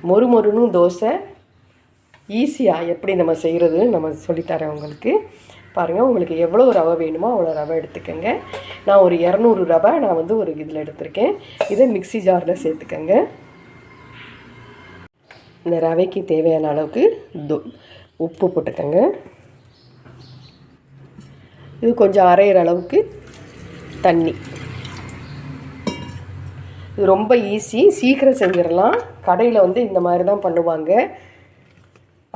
மொறு மொறுன்னு தோசை ஈஸியாக எப்படி நம்ம செய்கிறது நம்ம சொல்லித்தரேன் உங்களுக்கு. பாருங்கள், உங்களுக்கு எவ்வளோ ரவை வேணுமோ அவ்வளோ ரவை எடுத்துக்கோங்க. நான் ஒரு 200 ரவை நான் வந்து ஒரு இதில் எடுத்திருக்கேன். இதை மிக்ஸி ஜாரில் சேர்த்துக்கோங்க. இந்த ரவைக்கு தேவையான அளவுக்கு உப்பு போட்டுக்கோங்க. இது கொஞ்சம் அரைகிற அளவுக்கு தண்ணி. இது ரொம்ப ஈஸி, சீக்கிரம் செஞ்சிடலாம். கடையில் வந்து இந்த மாதிரி தான் பண்ணுவாங்க.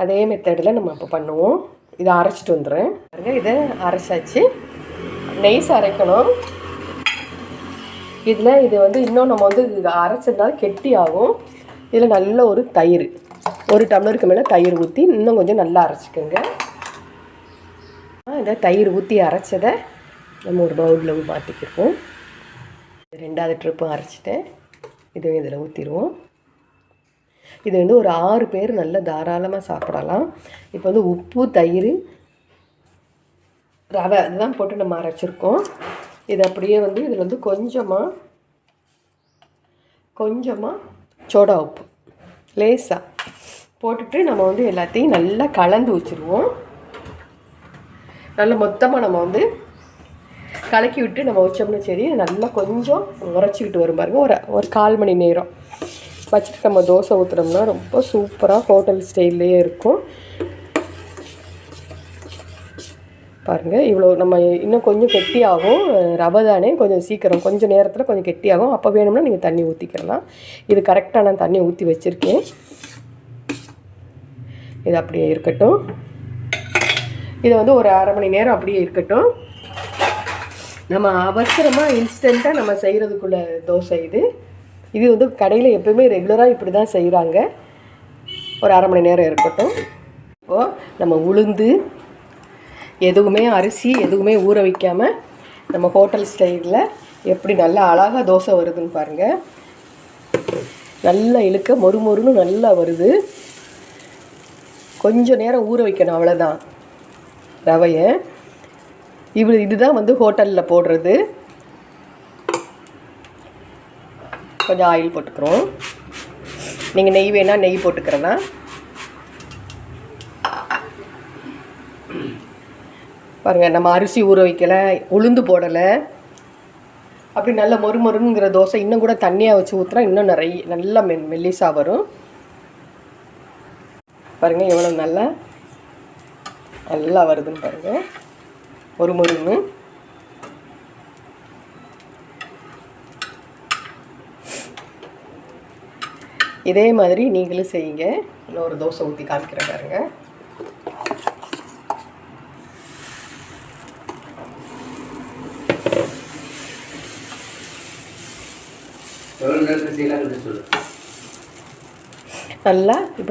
அதே மெத்தடில் நம்ம இப்போ பண்ணுவோம். இதை அரைச்சிட்டு வந்துடுறேன். இதை அரைச்சாச்சு. நெய்ஸ் அரைக்கணும். இதில் இது வந்து இன்னும் நம்ம வந்து இது அரைச்சதுனால கெட்டி ஆகும். இதில் நல்ல ஒரு தயிர், 1 டம்ளருக்கு மேலே தயிர் ஊற்றி இன்னும் கொஞ்சம் நல்லா அரைச்சிக்கோங்க. இதை தயிர் ஊற்றி அரைச்சதை நம்ம ஒரு பவுலில் மாற்றிக்கிடுவோம். 2வது ட்ரிப்பும் அரைச்சிட்டேன். இதுவும் இதில் ஊற்றிடுவோம். இது வந்து ஒரு 6 பேர் நல்ல தாராளமாக சாப்பிடலாம். இப்போ வந்து உப்பு, தயிர், ரவை அதுதான் போட்டு நம்ம அரைச்சிருக்கோம். இது அப்படியே வந்து இதில் வந்து கொஞ்சமாக சோடா உப்பு லேசாக போட்டுட்டு நம்ம வந்து எல்லாத்தையும் நல்லா கலந்து வச்சுருவோம். நல்லா மொத்தமாக நம்ம வந்து கலக்கி விட்டு நம்ம வச்சோம்னா சரி, நல்லா கொஞ்சம் உரைச்சிக்கிட்டு வரும் பாருங்கள். ஒரு 1/4 மணி நேரம் வச்சுட்டு நம்ம தோசை ஊற்றுனோம்னா ரொம்ப சூப்பராக ஹோட்டல் ஸ்டைல்லையே இருக்கும். பாருங்கள், இவ்வளோ நம்ம இன்னும் கொஞ்சம் கெட்டியாகும். ரவை தானே, கொஞ்சம் சீக்கிரம் கொஞ்சம் நேரத்தில் கொஞ்சம் கெட்டியாகும். அப்போ வேணும்னா நீங்கள் தண்ணி ஊற்றிக்கலாம். இது கரெக்டாக நான் தண்ணி ஊற்றி வச்சுருக்கேன். இது அப்படியே இருக்கட்டும். இதை வந்து ஒரு 1/2 மணி நேரம் அப்படியே இருக்கட்டும். நம்ம அவசரமாக இன்ஸ்டண்ட்டாக நம்ம செய்கிறதுக்குள்ள தோசை இது வந்து கடையில் எப்போயுமே ரெகுலராக இப்படி தான் செய்கிறாங்க. ஒரு 1/2 மணி நேரம் இருக்கட்டும். இப்போது நம்ம உளுந்து எதுவுமே அரிசி எதுவுமே ஊற வைக்காமல் நம்ம ஹோட்டல் ஸ்டைலில் எப்படி நல்லா அழகாக தோசை வருதுன்னு பாருங்கள். நல்லா இழுக்க மொறு மொறுன்னு நல்லா வருது. கொஞ்சம் நேரம் ஊற வைக்கணும், அவ்வளோதான். ரவையை இதுதான் வந்து ஹோட்டலில் போடுறது. கொஞ்சம் ஆயில் போட்டுக்கிறோம். நீங்கள் நெய் வேணால் நெய் போட்டுக்கிறேன்னா. பாருங்கள், நம்ம அரிசி ஊற வைக்கலை, உளுந்து போடலை. அப்படி நல்ல மொறு மொறுங்கிற தோசை இன்னும் கூட தண்ணியாக வச்சு ஊற்றுனா இன்னும் நல்லா மெல்லிசாக வரும். பாருங்கள் எவ்வளோ நல்லா வருதுன்னு பாருங்கள், மொறு மொறுன்னு. இதே மாதிரி நீங்களும் செய்யுங்க. இன்னொரு தோசை ஊற்றி காமிக்கிறேன் பாருங்கள்.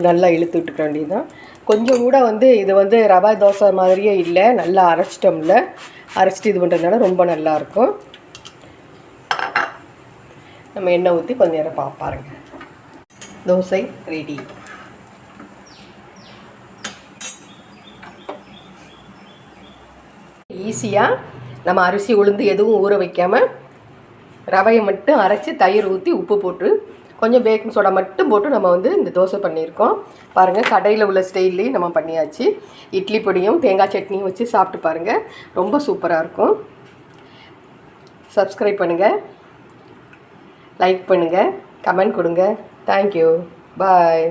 நல்லா இழுத்து விட்டுக்க வேண்டியதுதான். கொஞ்சம் கூட வந்து இது வந்து ரவா தோசை மாதிரியே இல்லை. நல்லா அரைச்சிட்டோம்ல, அரைச்சிட்டு இது பண்ணுறதுனால ரொம்ப நல்லாயிருக்கும். நம்ம எண்ணெய் ஊற்றி கொஞ்சம் நேரம் பாருங்கள். தோசை ரெடி. ஈஸியாக நம்ம அரிசி உளுந்து எதுவும் ஊற வைக்காமல் ரவையை மட்டும் அரைச்சி தயிர் ஊற்றி உப்பு போட்டு கொஞ்சம் பேக்கிங் சோடா மட்டும் போட்டு நம்ம வந்து இந்த தோசை பண்ணியிருக்கோம். பாருங்கள், கடையில் உள்ள ஸ்டைல்லையும் நம்ம பண்ணியாச்சு. இட்லி பொடியும் தேங்காய் சட்னியும் வச்சு சாப்பிட்டு பாருங்கள், ரொம்ப சூப்பராக இருக்கும். சப்ஸ்கிரைப் பண்ணுங்கள், லைக் பண்ணுங்கள், கமெண்ட் கொடுங்க. தேங்க்யூ, பாய்.